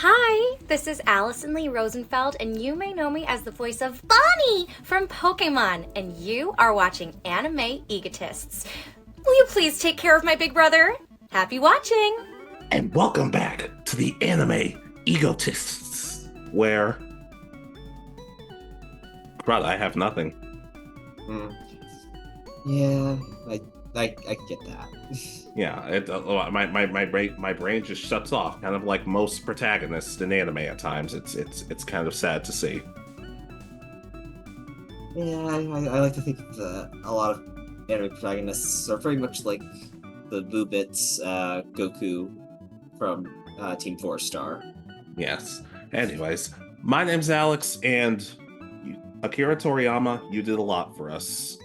Hi, this is Allison Lee Rosenfeld, and you may know me as the voice of Bonnie from Pokemon, and you are watching Anime Egotists. Will you please take care of my big brother? Happy watching! And welcome back to the Anime Egotists, where, Brad, I have nothing. Mm, yeah, I, I get that. Yeah, my brain just shuts off, kind of like most protagonists in anime at times. It's kind of sad to see. Yeah, I like to think that a lot of anime protagonists are very much like the Blue Bits Goku from Team Four Star. Yes. Anyways, my name's Alex, and Akira Toriyama, you did a lot for us.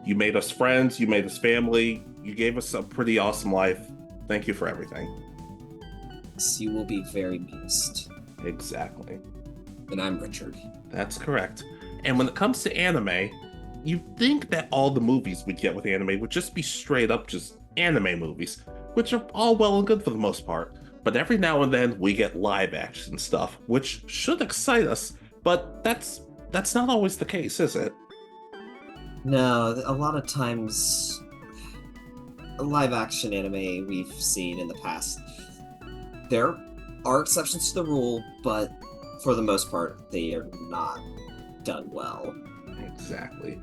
You made us friends, you made us family, you gave us a pretty awesome life. Thank you for everything. So you will be very missed. Exactly. And I'm Richard. That's correct. And when it comes to anime, you'd think that all the movies we'd get with anime would just be straight up just anime movies, which are all well and good for the most part. But every now and then we get live action stuff, which should excite us, but that's not always the case, is it? No, a lot of times, live action anime we've seen in the past, there are exceptions to the rule, but for the most part, they are not done well. Exactly.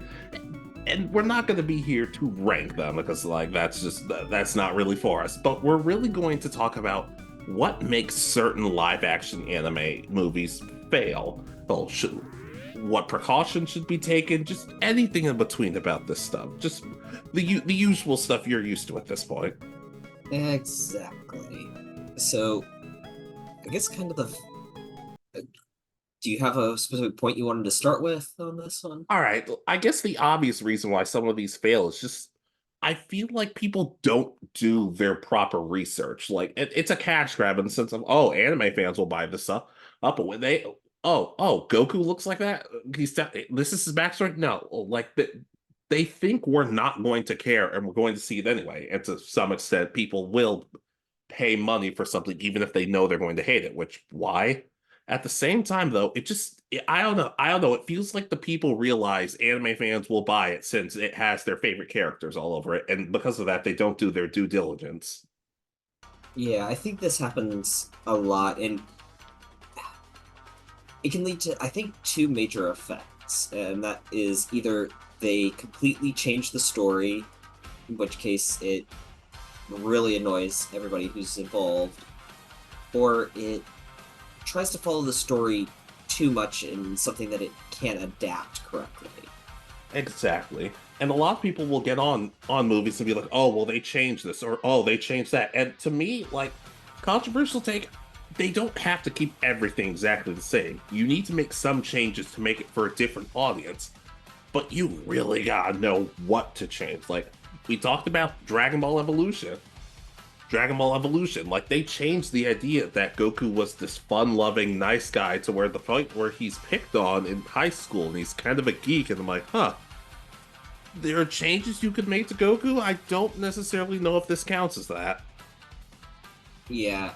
And we're not going to be here to rank them because that's not really for us, but we're really going to talk about what makes certain live action anime movies fail. Well, what precautions should be taken, just anything in between about this stuff. Just the usual stuff you're used to at this point. Exactly. So, I guess kind of do you have a specific point you wanted to start with on this one? All right, I guess the obvious reason why some of these fail is just I feel like people don't do their proper research. Like it's a cash grab in the sense of, oh, anime fans will buy this stuff up, but when they Goku looks like that. This is his backstory. No, like they think we're not going to care and we're going to see it anyway. And to some extent, people will pay money for something even if they know they're going to hate it. Which why? At the same time, though, I don't know. I don't know. It feels like the people realize anime fans will buy it since it has their favorite characters all over it. And because of that, they don't do their due diligence. Yeah, I think this happens a lot, and it can lead to, I think, two major effects. And that is either they completely change the story, in which case it really annoys everybody who's involved, or it tries to follow the story too much in something that it can't adapt correctly. Exactly. And a lot of people will get on movies and be like, "Oh, well, they changed this," or "Oh, they changed that." And to me, like controversial take, they don't have to keep everything exactly the same. You need to make some changes to make it for a different audience, but you really gotta know what to change. Like we talked about Dragon Ball Evolution. Dragon Ball Evolution, like they changed the idea that Goku was this fun-loving, nice guy to where the point where he's picked on in high school and he's kind of a geek, and I'm like, huh, there are changes you could make to Goku. I don't necessarily know if this counts as that. Yeah,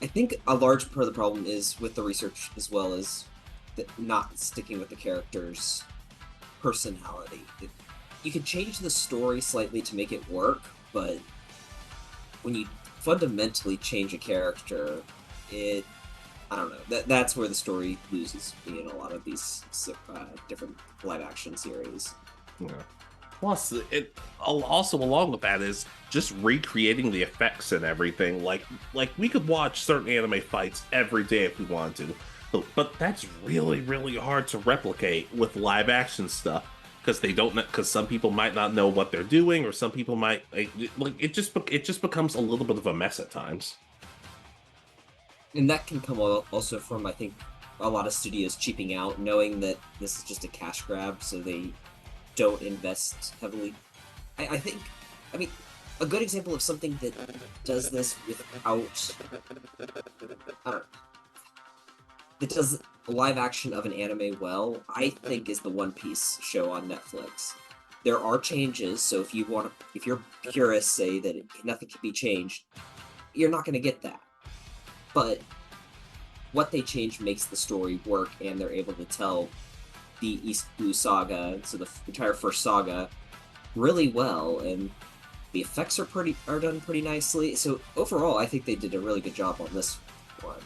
I think a large part of the problem is with the research as well as not sticking with the character's personality. You can change the story slightly to make it work, but when you fundamentally change a character, it I don't know. That's where the story loses me in a lot of these different live action series. Yeah. Plus, it also along with that is just recreating the effects and everything. Like we could watch certain anime fights every day if we wanted to, but that's really hard to replicate with live action stuff because they don't because some people might not know what they're doing, or some people might like it just becomes a little bit of a mess at times. And that can come also from, I think, a lot of studios cheaping out, knowing that this is just a cash grab, so they don't invest heavily. I think, I mean, a good example of something that does this without, I don't know, that does live action of an anime well, I think is the One Piece show on Netflix. There are changes, so if your purists say that nothing can be changed, you're not going to get that. But what they change makes the story work, and they're able to tell the East Blue Saga, so the entire first saga, really well, and the effects are done pretty nicely. So overall, I think they did a really good job on this one.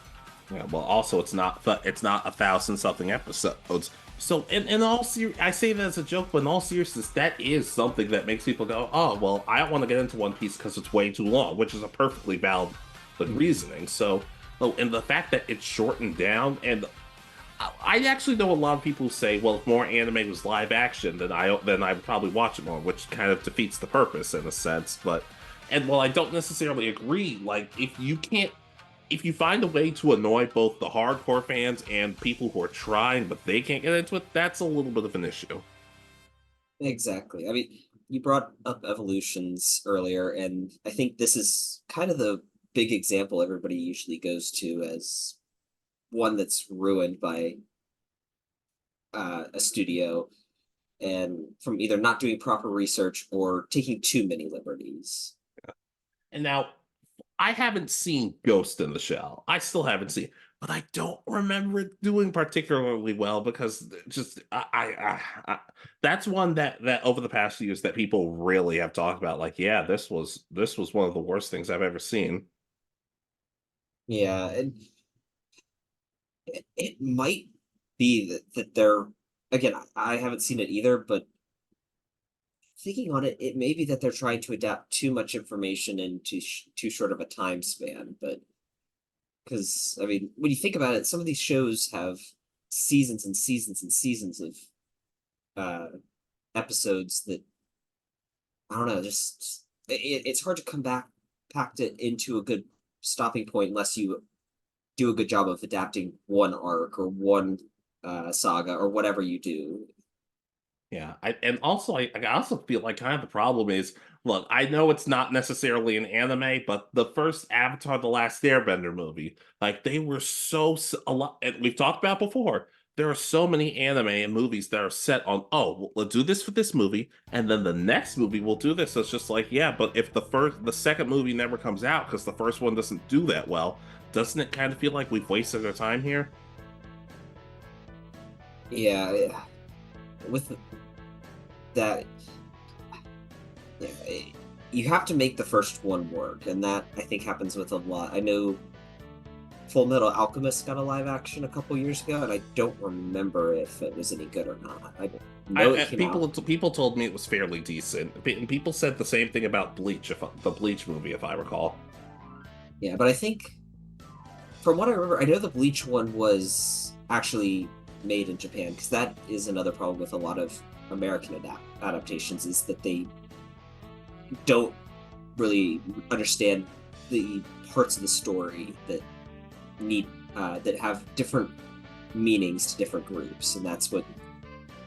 Yeah, well, also it's not 1,000 something episodes. So in all I say that as a joke, but in all seriousness, that is something that makes people go, oh, well, I don't want to get into One Piece because it's way too long, which is a perfectly valid reasoning. So, oh, and the fact that it's shortened down, and I actually know a lot of people who say, well, if more anime was live action, then I would probably watch it more, which kind of defeats the purpose in a sense. But and while I don't necessarily agree, like if you find a way to annoy both the hardcore fans and people who are trying but they can't get into it, that's a little bit of an issue. Exactly. I mean, you brought up evolutions earlier, and I think this is kind of the big example everybody usually goes to as one that's ruined by a studio and from either not doing proper research or taking too many liberties. And now I haven't seen Ghost in the Shell. I still haven't seen, but I don't remember it doing particularly well because just that's one that over the past years that people really have talked about. Like, yeah, this was one of the worst things I've ever seen. Yeah, and it might be that they're again. I haven't seen it either, but thinking on it, it may be that they're trying to adapt too much information into too short of a time span. But because I mean, when you think about it, some of these shows have seasons and seasons and seasons of uh, episodes that I don't know. Just it's hard to come back packed it into a good stopping point unless you do a good job of adapting one arc or one saga or whatever you do. Yeah, and also I also feel like kind of the problem is, look, I know it's not necessarily an anime, but the first Avatar: The Last Airbender movie, like they were a lot, and we've talked about before. There are so many anime and movies that are set on, oh, well, we'll do this for this movie, and then the next movie we'll do this. So it's just like, yeah, but if the second movie never comes out because the first one doesn't do that well, doesn't it kind of feel like we've wasted our time here? Yeah, yeah. With that, yeah, you have to make the first one work, and that I think happens with a lot. I know Full Metal Alchemist got a live action a couple years ago, and I don't remember if it was any good or not. I know it came out. People told me it was fairly decent, and people said the same thing about Bleach, the Bleach movie, if I recall. Yeah, but I think from what I remember, I know the Bleach one was actually made in Japan because that is another problem with a lot of American adaptations is that they don't really understand the parts of the story that need that have different meanings to different groups, and that's what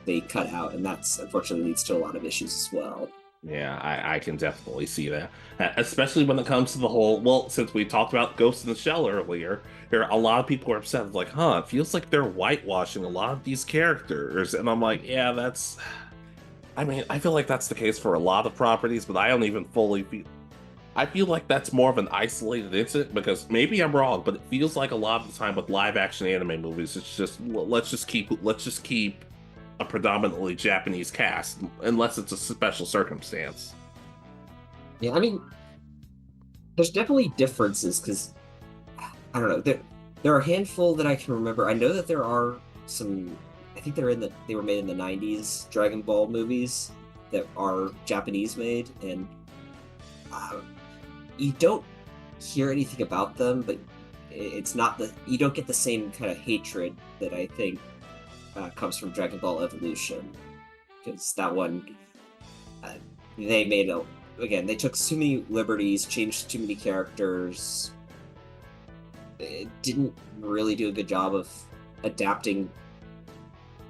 they cut out, and that's unfortunately leads to a lot of issues as well. Yeah, I can definitely see that. Especially when it comes to the whole, well, since we talked about Ghost in the Shell earlier, there are a lot of people are upset, like, huh, it feels like they're whitewashing a lot of these characters. And I'm like, yeah, I mean, I feel like that's the case for a lot of properties, but I don't even fully feel. I feel like that's more of an isolated incident because maybe I'm wrong, but it feels like a lot of the time with live action anime movies, it's just let's just keep a predominantly Japanese cast, unless it's a special circumstance. Yeah, I mean, there's definitely differences because I don't know. There are a handful that I can remember. I know that there are some. I think they were made in the '90s Dragon Ball movies that are Japanese made, and uh, you don't hear anything about them, but it's not the you don't get the same kind of hatred that I think comes from Dragon Ball Evolution, because that one uh, they made a again they took too many liberties, changed too many characters. It didn't really do a good job of adapting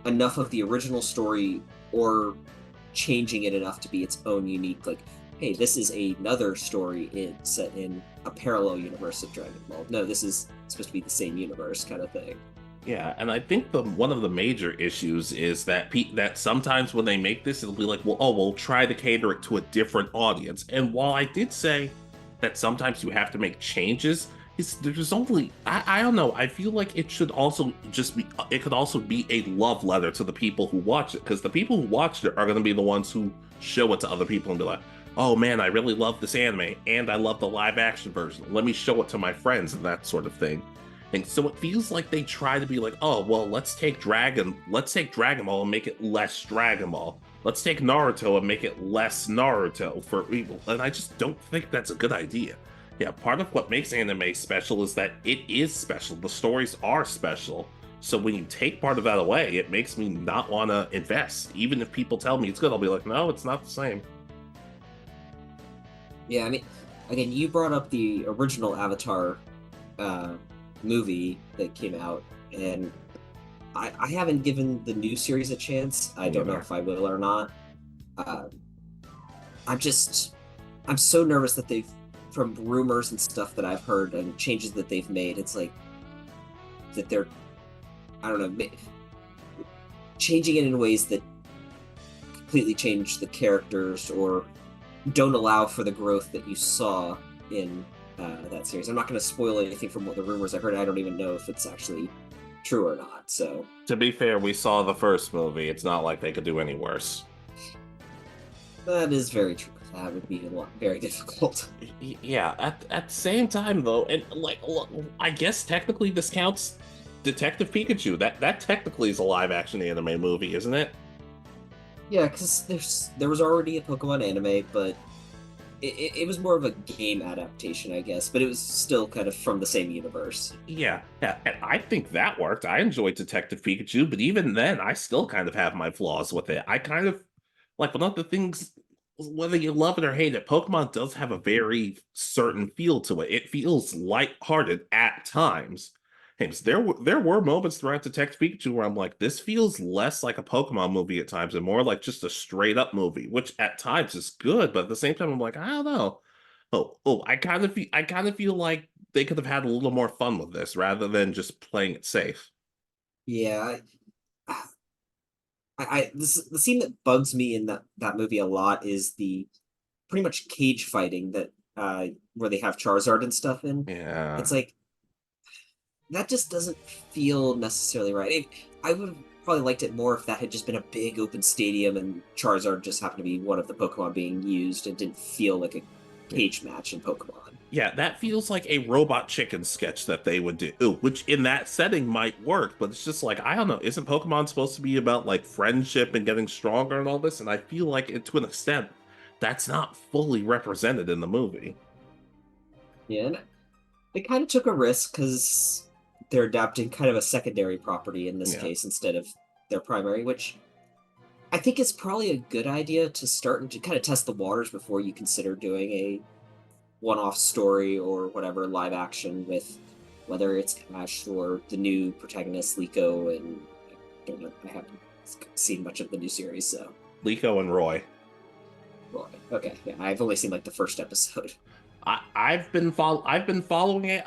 enough of the original story or changing it enough to be its own unique like hey, this is another story set in a parallel universe of Dragon Ball. No, this is supposed to be the same universe kind of thing. Yeah, and I think the one of the major issues is that that sometimes when they make this, it'll be like, well, oh, we'll try to cater it to a different audience. And while I did say that sometimes you have to make changes, there's only I don't know. I feel like it should also just be it could also be a love letter to the people who watch it, because the people who watched it are going to be the ones who show it to other people and be like, "Oh man, I really love this anime and I love the live action version. Let me show it to my friends," and that sort of thing. And so it feels like they try to be like, "Oh, well, let's take Dragon Ball and make it less Dragon Ball. Let's take Naruto and make it less Naruto for people." And I just don't think that's a good idea. Yeah, part of what makes anime special is that it is special. The stories are special. So when you take part of that away, it makes me not want to invest. Even if people tell me it's good, I'll be like, no, it's not the same. Yeah, I mean, again, you brought up the original Avatar uh, movie that came out, and I haven't given the new series a chance. I don't know Neither. if I will or not. Uh, I'm just, I'm so nervous that from rumors and stuff that I've heard and changes that they've made, it's like that they're, I don't know, changing it in ways that completely change the characters or don't allow for the growth that you saw in that series. I'm not going to spoil anything from what the rumors I heard. I don't even know if it's actually true or not. So To be fair, we saw the first movie. It's not like they could do any worse. that is very true. That would be very difficult. Yeah, at the same time though, and like, look, I guess technically this counts Detective Pikachu. That technically is a live action anime movie, isn't it? Yeah, because there was already a Pokemon anime, but it was more of a game adaptation, I guess. But it was still kind of from the same universe. Yeah, and I think that worked. I enjoyed Detective Pikachu, but even then, I still kind of have my flaws with it. I kind of like one of the things, whether you love it or hate it, Pokemon does have a very certain feel to it. It feels lighthearted at times. And there were moments throughout Detective Pikachu where I'm like, this feels less like a Pokemon movie at times and more like just a straight up movie, which at times is good, but at the same time I'm like, I don't know. I kind of feel like they could have had a little more fun with this rather than just playing it safe. Yeah, the scene that bugs me in that movie a lot is the pretty much cage fighting that where they have Charizard and stuff in. Yeah. It's like that just doesn't feel necessarily right. I would have probably liked it more if that had just been a big open stadium and Charizard just happened to be one of the Pokemon being used and didn't feel like a cage match in Pokemon. Yeah, that feels like a Robot Chicken sketch that they would do, which in that setting might work, but it's just like, I don't know, isn't Pokemon supposed to be about like friendship and getting stronger and all this? And I feel like to an extent, that's not fully represented in the movie. Yeah, and they kind of took a risk because they're adapting kind of a secondary property in this Yeah. case instead of their primary, which I think is probably a good idea to start and to kind of test the waters before you consider doing a one-off story or whatever live action with whether it's Ash or the new protagonist Liko. And I don't know, I haven't seen much of the new series, so Liko and Roy. well, okay, yeah, I've only seen like the first episode. I've been following it.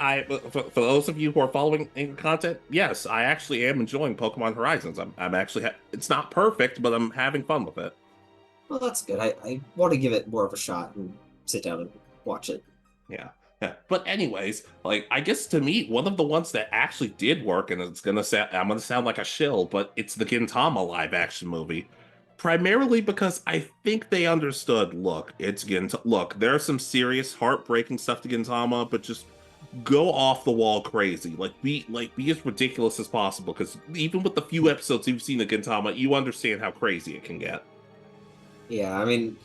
For those of you who are following in content, yes, I actually am enjoying Pokemon Horizons. I'm actually it's not perfect, but I'm having fun with it. Well, that's good. I want to give it more of a shot and sit down and watch it. Yeah. Yeah. But anyways, like I guess to me, one of the ones that actually did work, and I'm gonna sound like a shill, but it's the Gintama live action movie. Primarily because I think they understood, look, look, there's some serious heartbreaking stuff to Gintama, but just go off the wall crazy. Be as ridiculous as possible, because even with the few episodes you've seen of Gintama, you understand how crazy it can get. Yeah, I mean,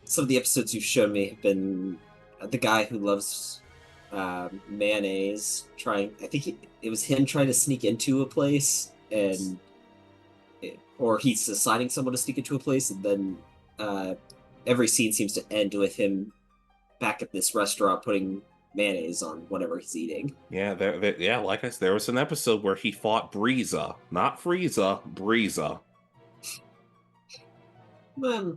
some of the episodes you've shown me have been the guy who loves mayonnaise trying. I think it was him trying to sneak into a place, and or he's assigning someone to sneak into a place, and then uh, every scene seems to end with him back at this restaurant putting mayonnaise on whatever he's eating. Yeah, yeah, like I said, there was an episode where he fought Breeza, not Frieza, Breeza. Well,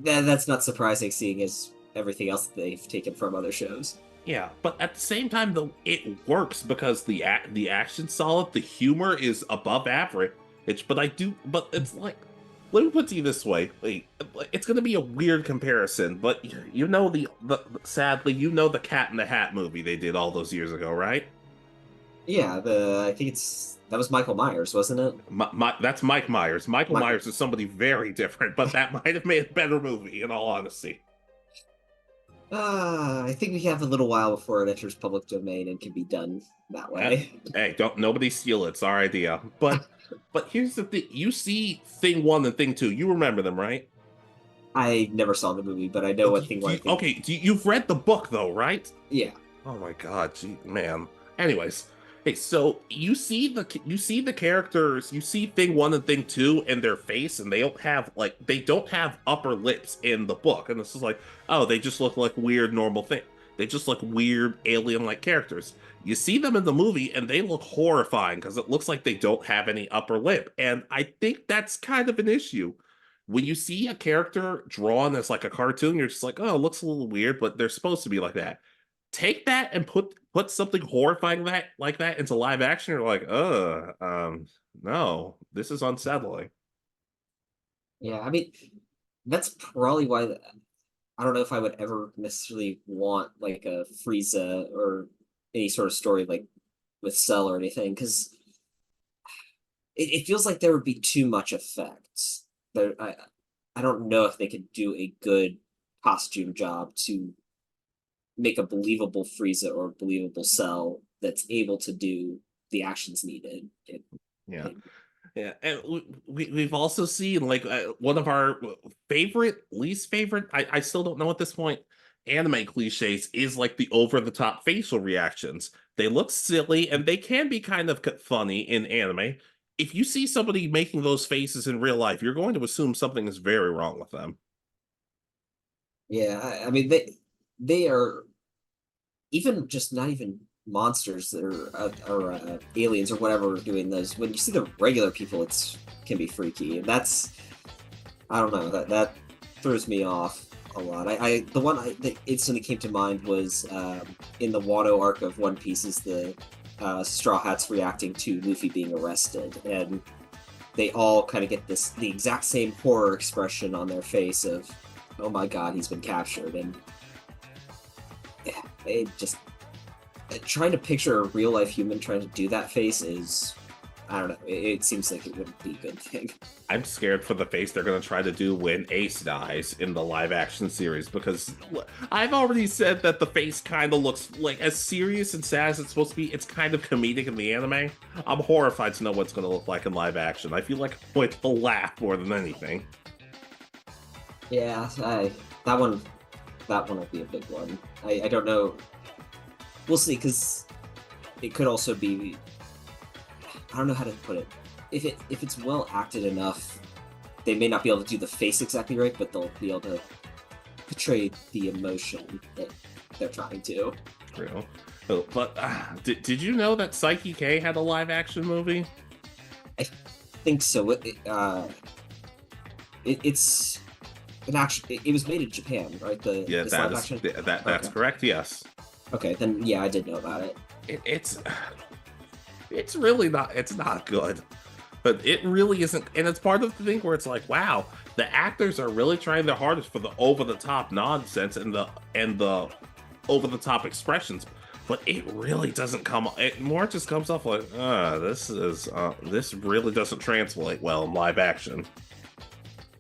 that's not surprising, seeing as everything else that they've taken from other shows. Yeah, but at the same time, though, it works because the action's solid, the humor is above average. But it's like let me put it to you this way. Like, it's going to be a weird comparison, but you know sadly, you know the Cat in the Hat movie they did all those years ago, right? Yeah, the I think that was Michael Myers, wasn't it? That's Mike Myers. Michael Michael. Myers is somebody very different, but that might have made a better movie, in all honesty. I think we have a little while before it enters public domain and can be done that Eh, way. Hey, don't nobody steal it. It's our idea. But here's the thing: you see Thing One and Thing Two. You remember them, right? I never saw the movie, but I know what thing one thing. Okay, you've read the book though, right? Yeah, Oh my god, man. Anyways, hey, so you see the characters, you see Thing One and Thing Two in their face, and they don't have upper lips in the book, and this is like, oh, they just look like weird normal thing. They just look weird alien-like characters. You see them in the movie, and they look horrifying because it looks like they don't have any upper lip, and I think that's kind of an issue. When you see a character drawn as like a cartoon, you're just like, oh, it looks a little weird, but they're supposed to be like that. Take that and put something horrifying like that into live action. You're like, no, this is unsettling. yeah. I mean, that's probably why I don't know if I would ever necessarily want like a Frieza or any sort of story like with Cell or anything, because it feels like there would be too much effects. There, I don't know if they could do a good costume job to make a believable Frieza or believable Cell that's able to do the actions needed. Yeah. Yeah, and we've also seen like one of our least favorite. I still don't know at this point. Anime cliches is like the over the top facial reactions. They look silly and they can be kind of funny in anime. If you see somebody making those faces in real life, you're going to assume something is very wrong with them. Yeah, I mean they are even just not even monsters that are aliens or whatever doing those. When you see the regular people, it's can be freaky, and that's I don't know that throws me off a lot. The one that instantly came to mind was in the Wano arc of One Piece is the Straw Hats reacting to Luffy being arrested, and they all kind of get the exact same horror expression on their face of, oh my god, he's been captured, and yeah, it just trying to picture a real life human trying to do that face is I don't know. It seems like it wouldn't be a good thing. I'm scared for the face they're going to try to do when Ace dies in the live action series because I've already said that the face kind of looks like as serious and sad as it's supposed to be. It's kind of comedic in the anime. I'm horrified to know what it's going to look like in live action. I feel like I'm going to laugh more than anything. Yeah, that one will be a big one. I don't know. We'll see, because it could also be. I don't know how to put it. If it's well acted enough, they may not be able to do the face exactly right, but they'll be able to portray the emotion that they're trying to. True. Oh, but did you know that Psyche K had a live action movie? I think so. It's an action. It was made in Japan, right? Yeah, this live action? That's Okay. correct. Yes. Okay, then yeah, I did know about it. It's really not. It's not good, but it really isn't. And it's part of the thing where it's like, wow, the actors are really trying their hardest for the over the top nonsense and the over the top expressions, but it really doesn't come. It more just comes off like, this really doesn't translate well in live action.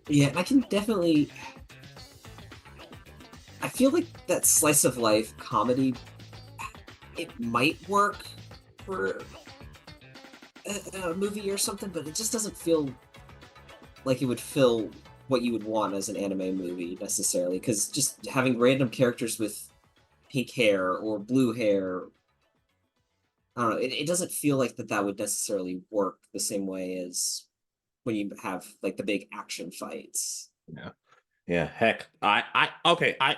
Yeah, I can definitely. I feel like that slice of life comedy, it might work for a movie or something, but it just doesn't feel like it would fill what you would want as an anime movie necessarily. Because just having random characters with pink hair or blue hair, I don't know, it doesn't feel like that would necessarily work the same way as when you have like the big action fights. Yeah. Yeah, heck, I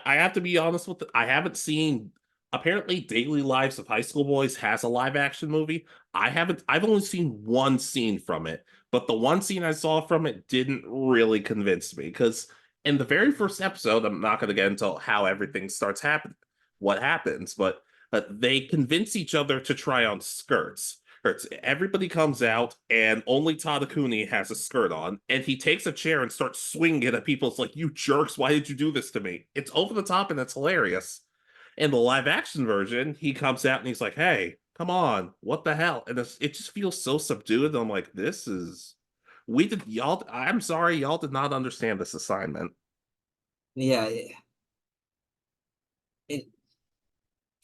have to be honest with it. I haven't seen. Apparently, Daily Lives of High School Boys has a live action movie. I've only seen one scene from it, but the one scene I saw from it didn't really convince me because in the very first episode, I'm not going to get into how everything starts happening, what happens, but they convince each other to try on skirts. hurts. Everybody comes out, and only Tadakuni has a skirt on, and he takes a chair and starts swinging it at people. It's like, you jerks, why did you do this to me? It's over the top and it's hilarious. In the live action version, he comes out and he's like, hey, come on, what the hell? And it just feels so subdued. And I'm like, this is we did y'all. I'm sorry, y'all did not understand this assignment. Yeah, it,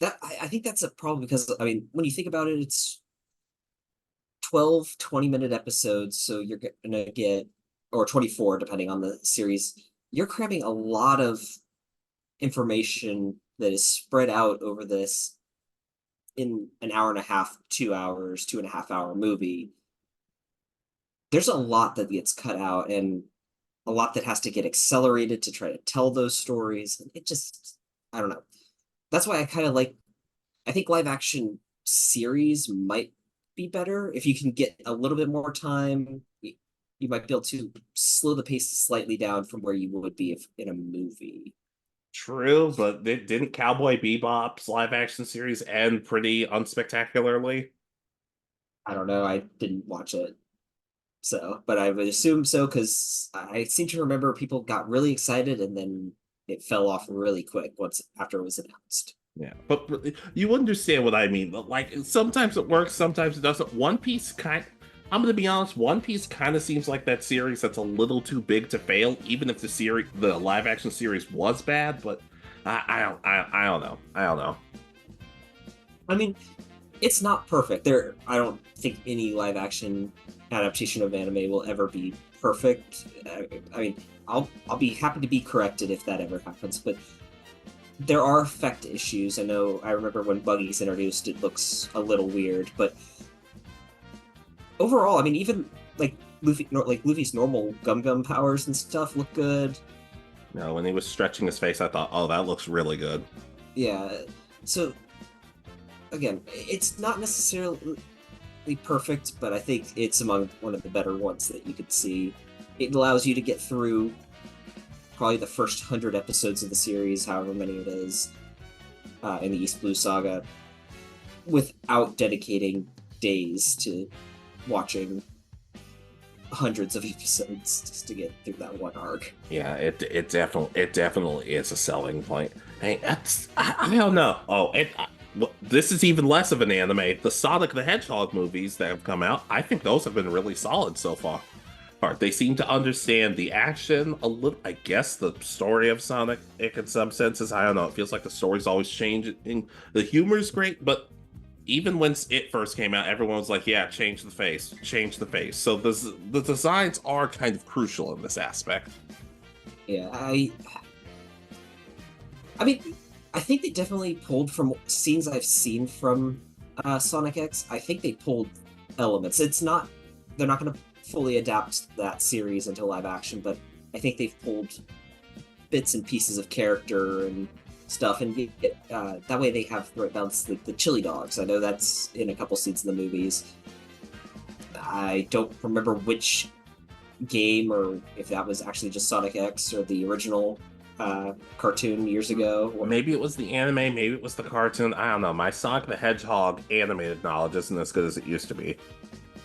I think that's a problem because I mean, when you think about it, it's 12 20-minute episodes, so you're gonna get, or 24 depending on the series. You're cramming a lot of information that is spread out over this in an hour and a half, 2 hours, 2.5 hour movie. There's a lot that gets cut out and a lot that has to get accelerated to try to tell those stories. It just, I don't know. That's why I kind of like, I think live action series might be better if you can get a little bit more time. You might be able to slow the pace slightly down from where you would be if in a movie. True, but didn't Cowboy Bebop's live action series end pretty unspectacularly? I don't know. I didn't watch it. So, but I would assume so because I seem to remember people got really excited and then it fell off really quick once after it was announced. Yeah, but you understand what I mean. Like sometimes it works, sometimes it doesn't. One Piece I'm gonna be honest. One Piece kind of seems like that series that's a little too big to fail, even if the live action series was bad. But I don't know. I don't know. I mean, it's not perfect. I don't think any live action adaptation of anime will ever be perfect. I mean, I'll be happy to be corrected if that ever happens, but there are effect issues. I remember when Buggy's introduced, it looks a little weird, but overall, I mean, even like Luffy's normal Gum powers and stuff look good. No, when he was stretching his face, I thought, oh, that looks really good. Yeah. So again, it's not necessarily perfect, but I think it's among one of the better ones that you could see. It allows you to get through probably the first 100 episodes of the series, however many it is, in the East Blue Saga, without dedicating days to watching hundreds of episodes just to get through that one arc. Yeah, it definitely is a selling point. Hey, I don't know. Well, this is even less of an anime. The Sonic the Hedgehog movies that have come out, I think those have been really solid so far. They seem to understand the action a little. I guess the story of Sonic, in some senses, I don't know. It feels like the story's always changing. The humor is great, but even when it first came out, everyone was like, "Yeah, change the face, change the face." So the designs are kind of crucial in this aspect. Yeah, I mean, I think they definitely pulled from scenes I've seen from Sonic X. I think they pulled elements. They're not going to fully adapt that series into live action, but I think they've pulled bits and pieces of character and stuff, and that way they have the right balance. Like the chili dogs, I know that's in a couple scenes in the movies. I don't remember which game or if that was actually just Sonic X or the original cartoon years ago. Maybe it was the anime, maybe it was the cartoon. I don't know. My Sonic the Hedgehog animated knowledge isn't as good as it used to be.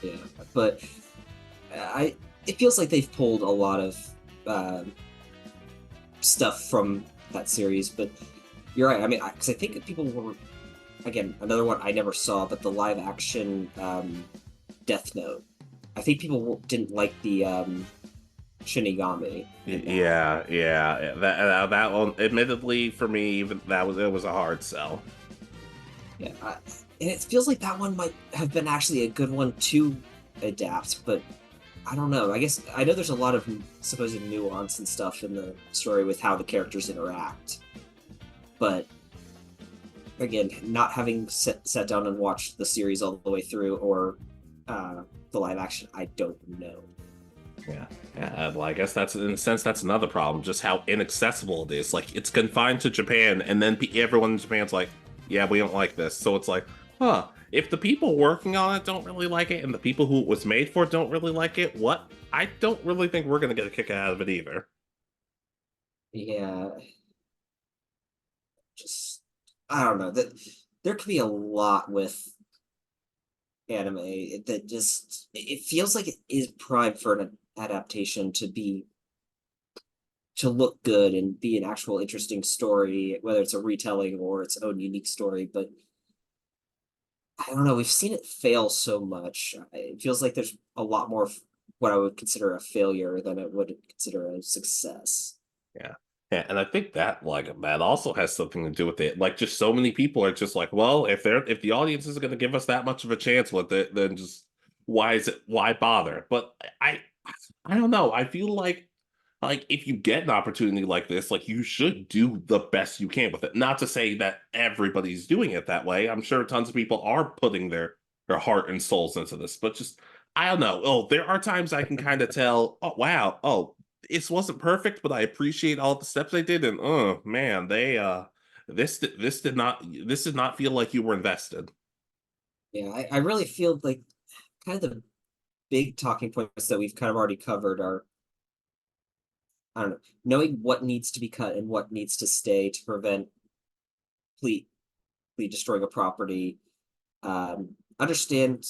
Yeah, but it feels like they've pulled a lot of stuff from that series. But you're right. I mean, because I think people were, again, another one I never saw, but the live action Death Note. I think people didn't like the Shinigami. Yeah. That one, admittedly, for me, even it was a hard sell. Yeah, and it feels like that one might have been actually a good one to adapt, but I don't know. I guess I know there's a lot of supposed nuance and stuff in the story with how the characters interact, but again, not having sat down and watched the series all the way through or the live action, I don't know. Yeah. Well, I guess that's in a sense that's another problem, just how inaccessible it is. Like it's confined to Japan, and then everyone in Japan's like, "Yeah, we don't like this." So it's like, huh? If the people working on it don't really like it, and the people who it was made for don't really like it, what? I don't really think we're gonna get a kick out of it either. Yeah, just I don't know that there could be a lot with anime that just it feels like it is primed for an adaptation to look good and be an actual interesting story, whether it's a retelling or its own unique story. But I don't know, we've seen it fail so much. It feels like there's a lot more of what I would consider a failure than I would consider a success. Yeah. Yeah, and I think that that also has something to do with it. Like just so many people are just like, well, if the audience isn't going to give us that much of a chance with it, then just why bother? But I don't know. I feel like if you get an opportunity like this, like you should do the best you can with it. Not to say that everybody's doing it that way. I'm sure tons of people are putting their heart and souls into this, but just I don't know. Oh, there are times I can kind of tell, oh wow, oh, this wasn't perfect, but I appreciate all the steps they did, and oh man, they this did not feel like you were invested. Yeah, I really feel like kind of the big talking points that we've kind of already covered are, I don't know, knowing what needs to be cut and what needs to stay to prevent completely destroying a property. Understand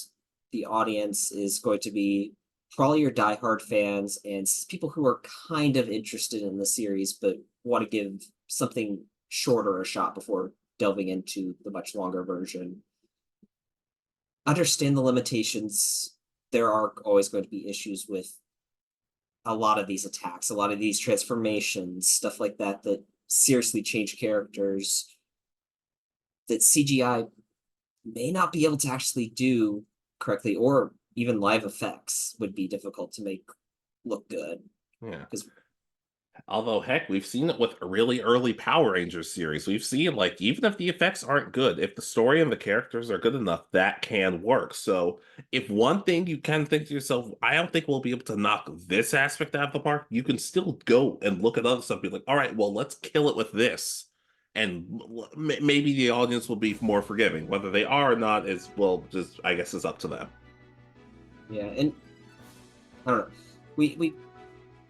the audience is going to be probably your diehard fans and people who are kind of interested in the series but want to give something shorter a shot before delving into the much longer version. Understand the limitations. There are always going to be issues with a lot of these attacks, a lot of these transformations, stuff like that, that seriously change characters that CGI may not be able to actually do correctly, or even live effects would be difficult to make look good. Yeah. Because Although, heck, we've seen it with a really early Power Rangers series. We've seen, like, even if the effects aren't good, if the story and the characters are good enough, that can work. So, if one thing you can think to yourself, I don't think we'll be able to knock this aspect out of the park, you can still go and look at other stuff, be like, all right, well, let's kill it with this. And maybe the audience will be more forgiving. Whether they are or not is, well, just, I guess, is up to them. yeah, and I don't know. We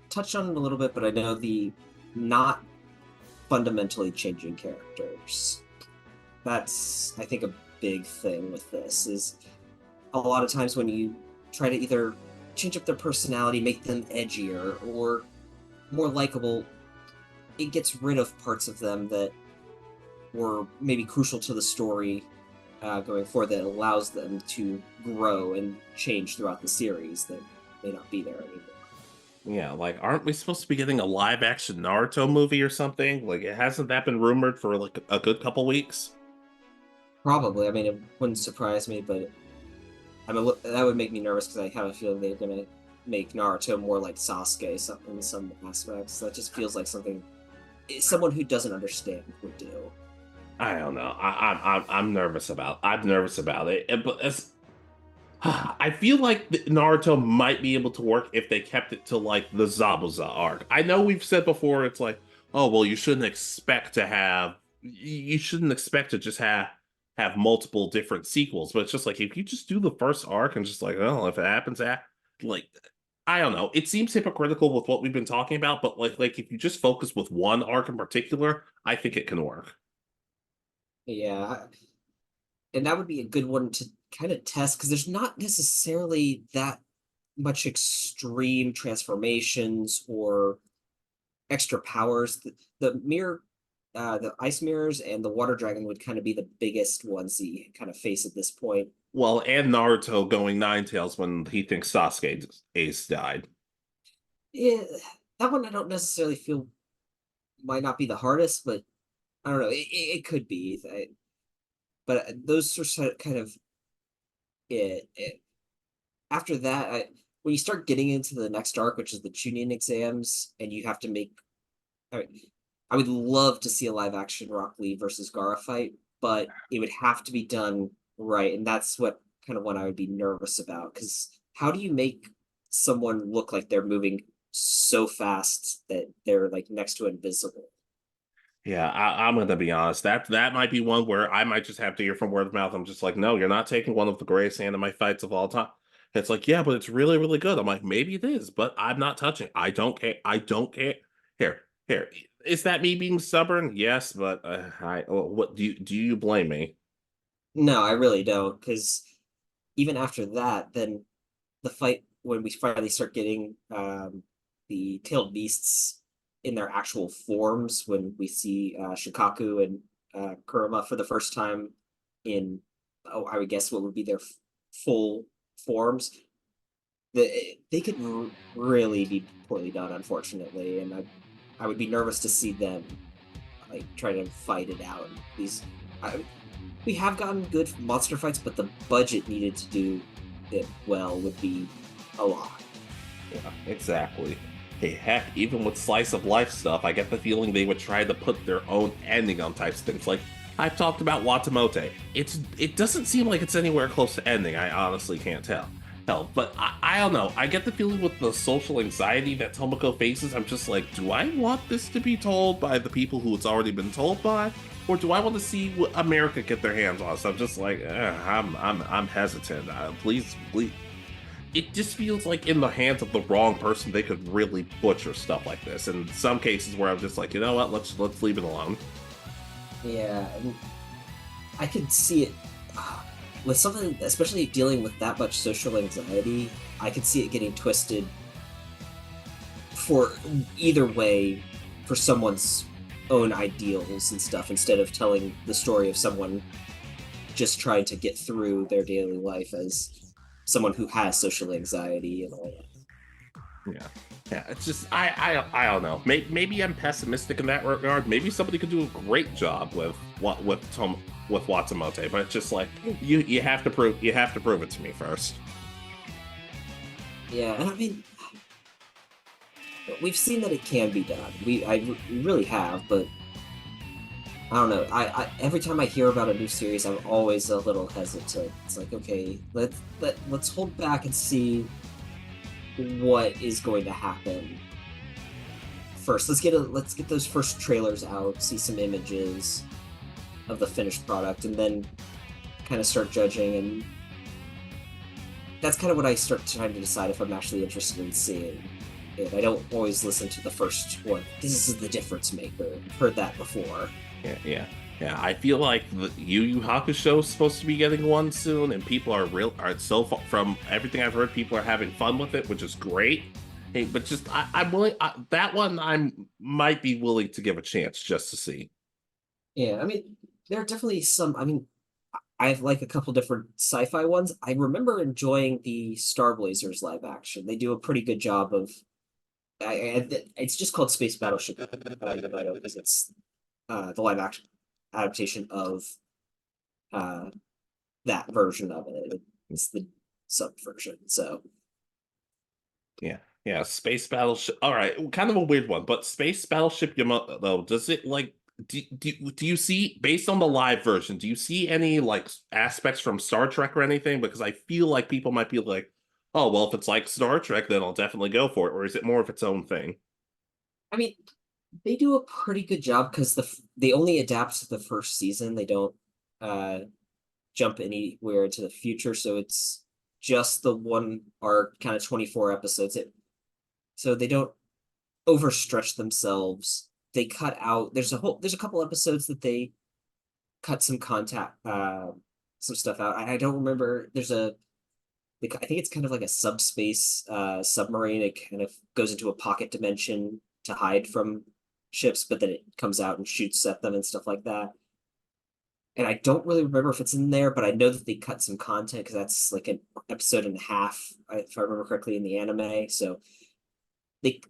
touched on it a little bit, but I know the not fundamentally changing characters. That's I think a big thing with this is a lot of times when you try to either change up their personality, make them edgier or more likable, it gets rid of parts of them that were maybe crucial to the story going forward that allows them to grow and change throughout the series that may not be there anymore. Yeah, like, aren't we supposed to be getting a live action Naruto movie or something? Like, it hasn't that been rumored for like a good couple weeks? Probably, I mean, it wouldn't surprise me, but I mean, that would make me nervous because I have a feeling they're gonna make Naruto more like Sasuke in some aspects. That just feels like something someone who doesn't understand would do. I don't know. I'm nervous about. I'm nervous about it. But I feel like Naruto might be able to work if they kept it to like the Zabuza arc. I know we've said before it's like, oh well, you shouldn't expect to just have multiple different sequels, but it's just like if you just do the first arc and just like, oh, if it happens at like I don't know. It seems hypocritical with what we've been talking about, but like if you just focus with one arc in particular, I think it can work. Yeah, and that would be a good one to kind of test because there's not necessarily that much extreme transformations or extra powers. The mirror, the ice mirrors, and the water dragon would kind of be the biggest ones that you kind of face at this point. Well, and Naruto going nine tails when he thinks Sasuke Ace died. Yeah, that one I don't necessarily feel might not be the hardest, but I don't know. It could be. But those are kind of it. After that, when you start getting into the next arc, which is the Chunin exams, and you have to make. I, mean, I would love to see a live action Rock Lee versus Gara fight, but it would have to be done right, and that's what kind of one I would be nervous about. Because how do you make someone look like they're moving so fast that they're like next to invisible? Yeah, I'm gonna be honest. That might be one where I might just have to hear from word of mouth. I'm just like, no, you're not taking one of the greatest anime fights of all time. It's like, yeah, but it's really, really good. I'm like, maybe it is, but I'm not touching. I don't care. I don't care. Here. Is that me being stubborn? Yes, but what do you blame me? No, I really don't, because even after that, then the fight when we finally start getting the tailed beasts in their actual forms, when we see Shikaku and Kurama for the first time in, oh, I would guess what would be their full forms, they could really be poorly done, unfortunately, and I would be nervous to see them like try to fight it out. We have gotten good monster fights, but the budget needed to do it well would be a lot. Yeah, exactly. Hey, heck, even with slice of life stuff, I get the feeling they would try to put their own ending on types of things. Like I've talked about Watamote. It doesn't seem like it's anywhere close to ending. I honestly can't tell. Hell, but I don't know. I get the feeling with the social anxiety that Tomoko faces, I'm just like, do I want this to be told by the people who it's already been told by? Or do I want to see what America get their hands on? So I'm just like, I'm hesitant. Please. It just feels like in the hands of the wrong person, they could really butcher stuff like this. And some cases where I'm just like, you know what, let's leave it alone. Yeah, and I could see it with something, especially dealing with that much social anxiety. I could see it getting twisted for either way, for someone's own ideals and stuff, instead of telling the story of someone just trying to get through their daily life as someone who has social anxiety and all that. Yeah, it's just I don't know. Maybe I'm pessimistic in that regard. Maybe somebody could do a great job with Watsumote, but it's just like you have to prove it to me first. Yeah, and I mean, we've seen that it can be done. I really have, but I don't know. I every time I hear about a new series, I'm always a little hesitant. It's like, okay, let's hold back and see what is going to happen first. Let's get those first trailers out, see some images of the finished product, and then kind of start judging. And that's kind of what I start trying to decide if I'm actually interested in seeing it. I don't always listen to the first one. This is the difference maker. I've heard that before. Yeah. I feel like the Yu Yu Hakusho is supposed to be getting one soon, and people are so far, from everything I've heard, people are having fun with it, which is great. Hey, but just I'm willing that one might be willing to give a chance just to see. Yeah, I mean, there are definitely some. I mean, I have like a couple different sci-fi ones. I remember enjoying the Star Blazers live action. They do a pretty good job of. It's just called Space Battleship, because it's the live action adaptation of that version of it. It's the sub version. So Yeah, Space Battleship. All right, kind of a weird one, but Space Battleship Yamato, though, does it like do you see, based on the live version, do you see any like aspects from Star Trek or anything? Because I feel like people might be like, oh, well, if it's like Star Trek, then I'll definitely go for it. Or is it more of its own thing? I mean, they do a pretty good job because they only adapt to the first season. They don't uh jump anywhere into the future, so it's just the one arc, kind of 24 episodes. So they don't overstretch themselves. They cut out. There's a couple episodes that they cut some stuff out. I don't remember. I think it's kind of like a subspace submarine. It kind of goes into a pocket dimension to hide from ships, but then it comes out and shoots at them and stuff like that. And I don't really remember if it's in there, but I know that they cut some content because that's like an episode and a half, if I remember correctly, in the anime. So they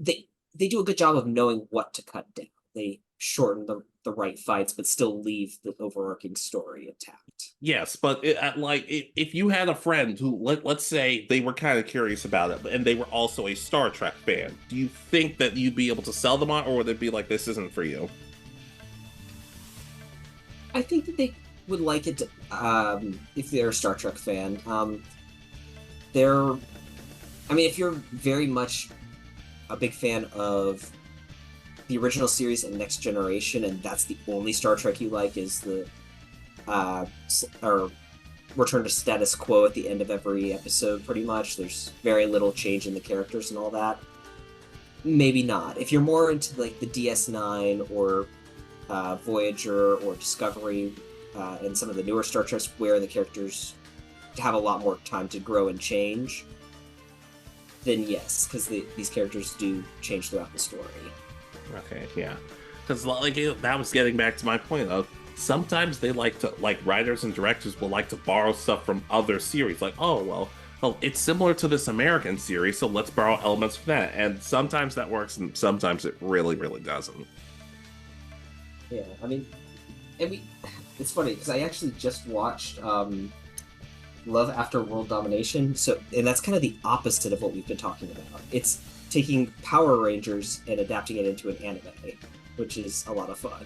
they do a good job of knowing what to cut down. They shorten the right fights, but still leave the overarching story intact. Yes, but if you had a friend who let's say they were kind of curious about it, and they were also a Star Trek fan, do you think that you'd be able to sell them on, or would it be like, this isn't for you? I think that they would like it if they're a Star Trek fan. They're, I mean, if you're very much a big fan of the original series and Next Generation, and that's the only Star Trek you like is the or return to status quo at the end of every episode, pretty much. There's very little change in the characters and all that. Maybe not. If you're more into like the DS9 or Voyager or Discovery and some of the newer Star Treks where the characters have a lot more time to grow and change, then yes, because these characters do change throughout the story. Okay, yeah. Because like that was getting back to my point of sometimes they like to like writers and directors will like to borrow stuff from other series. Like, oh well, it's similar to this American series, so let's borrow elements from that. And sometimes that works, and sometimes it really, really doesn't. Yeah, I mean, and it's funny because I actually just watched Love After World Domination, and that's kind of the opposite of what we've been talking about. It's taking Power Rangers and adapting it into an anime, which is a lot of fun.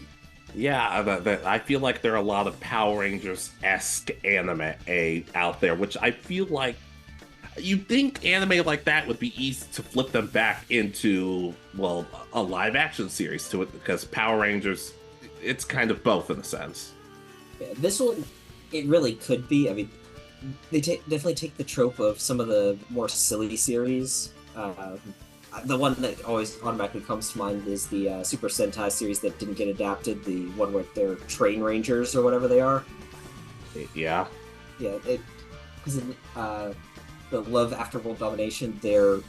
Yeah, I feel like there are a lot of Power Rangers-esque anime out there, which I feel like you'd think anime like that would be easy to flip them back into, well, a live action series to it, because Power Rangers, it's kind of both in a sense. Yeah, this one, it really could be. I mean, they definitely take the trope of some of the more silly series. The one that always automatically comes to mind is the Super Sentai series that didn't get adapted, the one where they're train rangers or whatever they are. Yeah. Yeah, because in the Love After World Domination, they're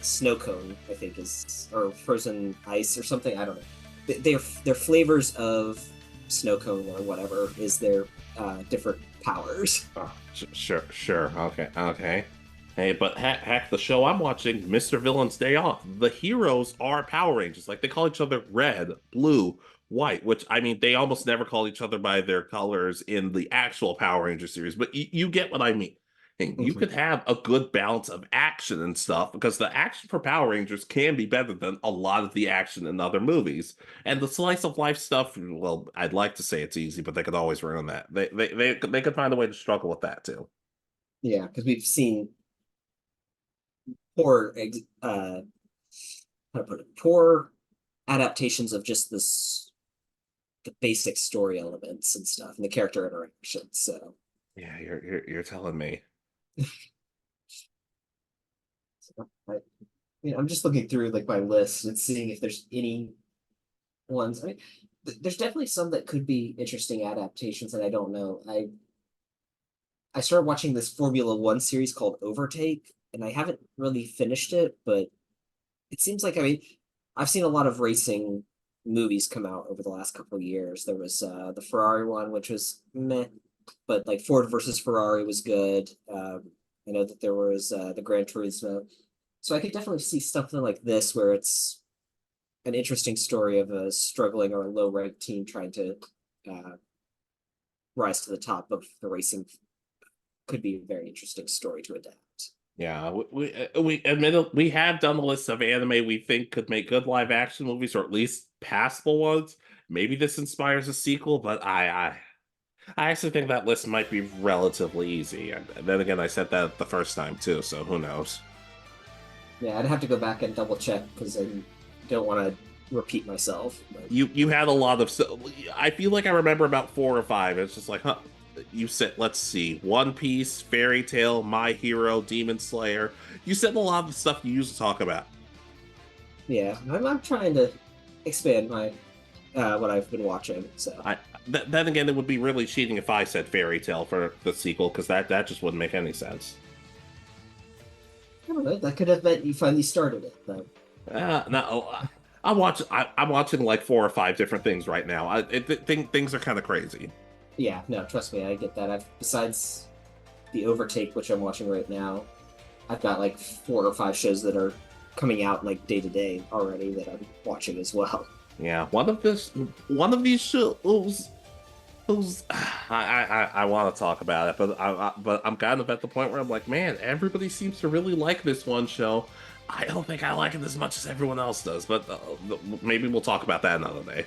snow cone, I think, or frozen ice or something. I don't know. They're flavors of snow cone or whatever is their different powers. Oh, sure. Okay. Hey, but heck, the show I'm watching, Mr. Villain's Day Off, the heroes are Power Rangers. Like, they call each other red, blue, white, which, I mean, they almost never call each other by their colors in the actual Power Ranger series, but you get what I mean. And you could have a good balance of action and stuff, because the action for Power Rangers can be better than a lot of the action in other movies. And the slice of life stuff, well, I'd like to say it's easy, but they could always ruin that. They could find a way to struggle with that too. Yeah, because we've seen poor how to put it, poor adaptations of just the basic story elements and stuff and the character interactions. So Yeah, you're telling me. I'm just looking through like my list and seeing if there's any ones. I mean, there's definitely some that could be interesting adaptations that I don't know. I started watching this Formula One series called Overtake, and I haven't really finished it, but it seems like, I mean, I've seen a lot of racing movies come out over the last couple of years. There was the Ferrari one, which was meh, but like Ford versus Ferrari was good. I know that there was the Gran Turismo. So I could definitely see something like this where it's an interesting story of a struggling or a low ranked team trying to uh, rise to the top of the racing. Could be a very interesting story to adapt. Yeah, we admit it, we have done a list of anime we think could make good live action movies, or at least passable ones. Maybe this inspires a sequel, but I actually think that list might be relatively easy. And then again, I said that the first time too, so who knows? Yeah, I'd have to go back and double check because I don't want to repeat myself. But... You had a lot of. I feel like I remember about 4 or 5. It's just like, huh? You said, let's see, One Piece, Fairy Tail, My Hero, Demon Slayer. You said a lot of the stuff you used to talk about. Yeah, I'm trying to expand my what I've been watching. So then again, it would be really cheating if I said Fairy Tail for the sequel, because that just wouldn't make any sense. I don't know. That could have meant you finally started it, though. No, I'm watching like 4 or 5 different things right now. Things are kind of crazy. Yeah, no, trust me, I get that. Besides the Overtake, which I'm watching right now, I've got like 4 or 5 shows that are coming out like day to day already that I'm watching as well. Yeah, one of these shows. I want to talk about it, but I'm kind of at the point where I'm like, man, everybody seems to really like this one show. I don't think I like it as much as everyone else does, but maybe we'll talk about that another day.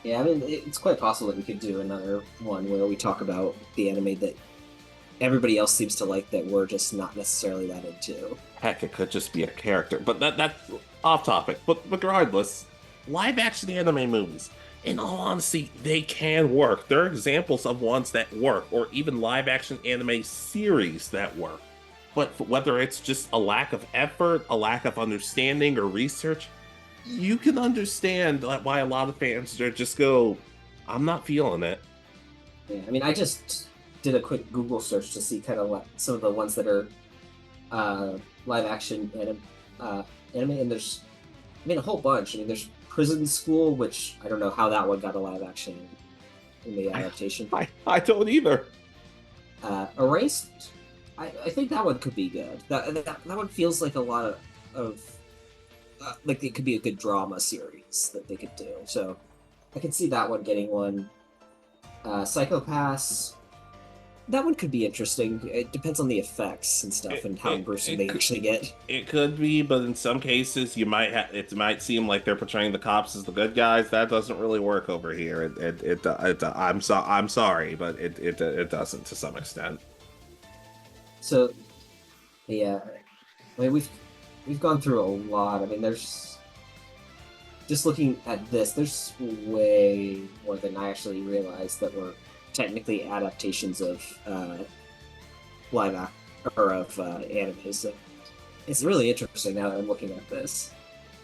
Yeah, I mean, it's quite possible that we could do another one where we talk about the anime that everybody else seems to like that we're just not necessarily that into. Heck, it could just be a character, but that's off topic. But regardless, live action anime movies, in all honesty, they can work. There are examples of ones that work, or even live action anime series that work. But whether it's just a lack of effort, a lack of understanding, or research, you can understand why a lot of fans just go, I'm not feeling it. Yeah, I mean, I just did a quick Google search to see kind of what some of the ones that are live action anime, and there's, I mean, a whole bunch. I mean, there's Prison School, which I don't know how that one got a live action in the adaptation. I don't either. Erased, I think that one could be good. That one feels like a lot of like it could be a good drama series that they could do. So I can see that one getting one. Psychopaths, that one could be interesting. It depends on the effects and stuff and how gruesome they actually get. It could be, but in some cases, it might seem like they're portraying the cops as the good guys. That doesn't really work over here. I'm sorry, but it doesn't to some extent. So, yeah, I mean we've gone through a lot. I mean, there's just looking at this, there's way more than I actually realized that were technically adaptations of live act or of anime. So it's really interesting now that I'm looking at this.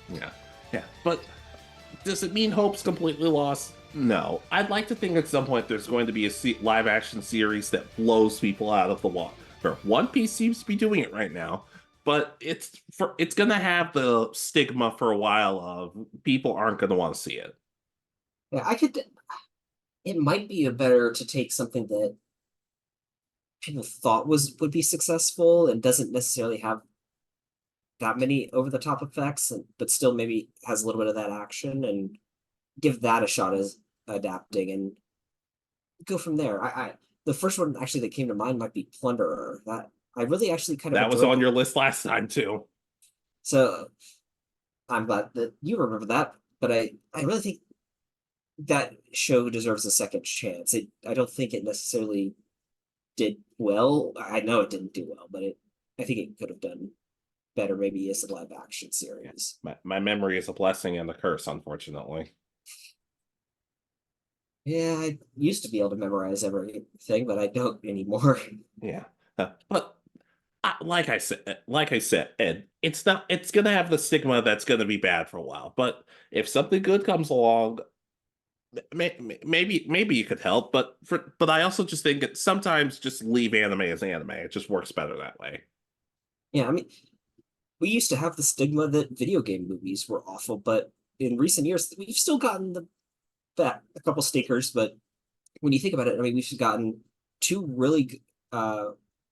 Yeah, yeah. But does it mean hope's completely lost? No. I'd like to think at some point there's going to be a live action series that blows people out of the water. One Piece seems to be doing it right now, but it's gonna have the stigma for a while of people aren't gonna want to see it. Yeah, I could. It might be a better to take something that people thought would be successful and doesn't necessarily have that many over the top effects, but still maybe has a little bit of that action, and give that a shot as adapting and go from there. I the first one actually that came to mind might be Plunderer. That I really actually kind of That was enjoyed. on your list last time too. So I'm glad that you remember that, but I really think that show deserves a second chance. I don't think it necessarily did well. I know it didn't do well, but I think it could have done better maybe as a live action series. My memory is a blessing and a curse, unfortunately. Yeah, I used to be able to memorize everything, but I don't anymore. Yeah, but like I said, Ed, it's not. It's gonna have the stigma that's gonna be bad for a while. But if something good comes along, maybe you could help. But I also just think that sometimes just leave anime as anime. It just works better that way. Yeah, I mean, we used to have the stigma that video game movies were awful, but in recent years, we've still gotten that a couple stinkers. But when you think about it, I mean, we've gotten two really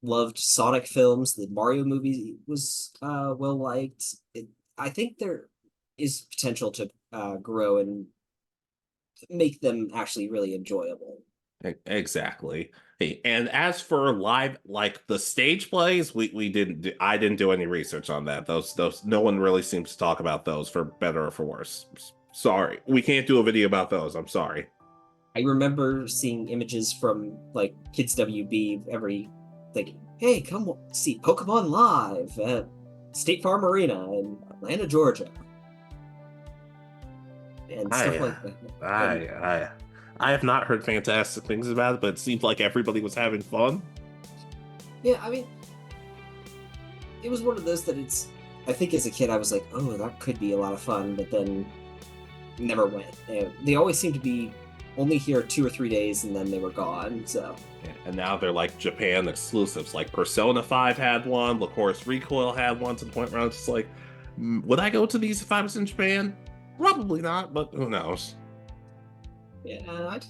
loved Sonic films. The Mario movie was well liked. I think there is potential to grow and make them actually really enjoyable. Exactly. Hey, and as for live, like the stage plays, we didn't. I didn't do any research on that. Those. No one really seems to talk about those for better or for worse. Sorry, we can't do a video about those. I'm sorry. I remember seeing images from like Kids WB every like, hey, come see Pokemon live at State Farm Arena in Atlanta, Georgia, and stuff I, like that. And I, I have not heard fantastic things about it, but it seemed like everybody was having fun. yeah, I mean, it was one of those that it's. I think as a kid, I was like, oh, that could be a lot of fun, but then never went. And they always seemed to be only here 2 or 3 days, and then they were gone. So Yeah, and now they're like Japan exclusives. Like Persona 5 had one, Lacourse Recoil had one, to the point where I was just like, would I go to these if I was in Japan? Probably not, but who knows? yeah, I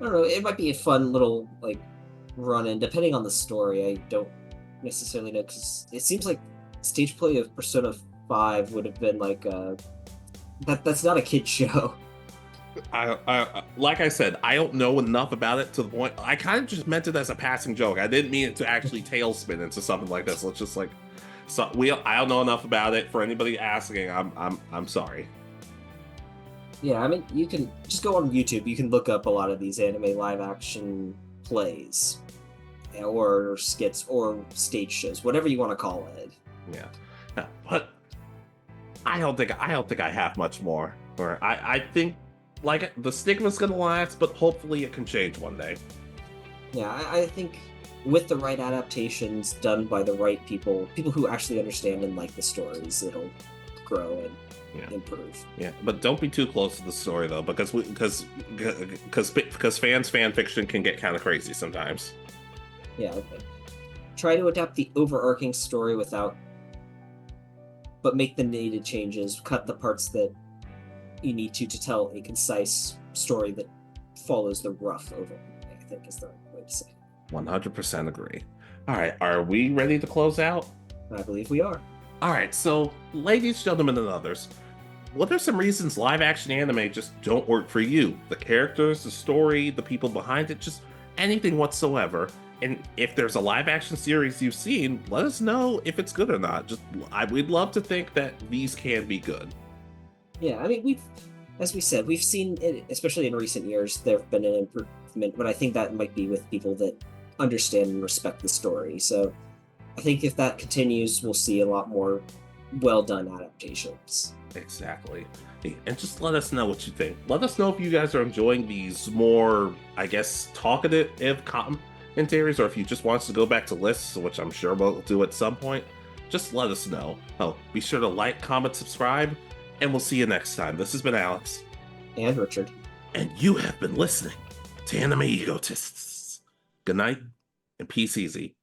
don't know. It might be a fun little like run in, depending on the story. I don't necessarily know because it seems like stage play of Persona 5 would have been like that's not a kid show. Like I said, I don't know enough about it to the point. I kind of just meant it as a passing joke. I didn't mean it to actually tailspin into something like this. Let's just like, so I don't know enough about it. For anybody asking, I'm sorry. Yeah, I mean, you can just go on YouTube. You can look up a lot of these anime live action plays, or skits, or stage shows, whatever you want to call it. Yeah, but I don't think I have much more. Or I think like the stigma's gonna last, but hopefully it can change one day. Yeah, I think with the right adaptations done by the right people who actually understand and like the stories, grow and Yeah. improve. Yeah, but don't be too close to the story though, because fan fiction can get kind of crazy sometimes. Yeah, okay. Try to adapt the overarching story but make the needed changes. Cut the parts that you need to tell a concise story that follows the rough overlay, I think is the right way to say it. 100% agree. All right, are we ready to close out? I believe we are. All right, so ladies, gentlemen, and others, what are some reasons live action anime just don't work for you? The characters, the story, the people behind it, just anything whatsoever. And if there's a live action series you've seen, let us know if it's good or not. We'd love to think that these can be good. Yeah, I mean, as we said, we've seen it, especially in recent years, there have been an improvement, but I think that might be with people that understand and respect the story. So I think if that continues, we'll see a lot more well done adaptations. Exactly. And just let us know what you think. Let us know if you guys are enjoying these more, I guess, talkative commentaries, or if you just want us to go back to lists, which I'm sure we'll do at some point. Just let us know. Oh, be sure to like, comment, subscribe, and we'll see you next time. This has been Alex. And Richard. And you have been listening to Anime Egotists. Good night, and peace easy.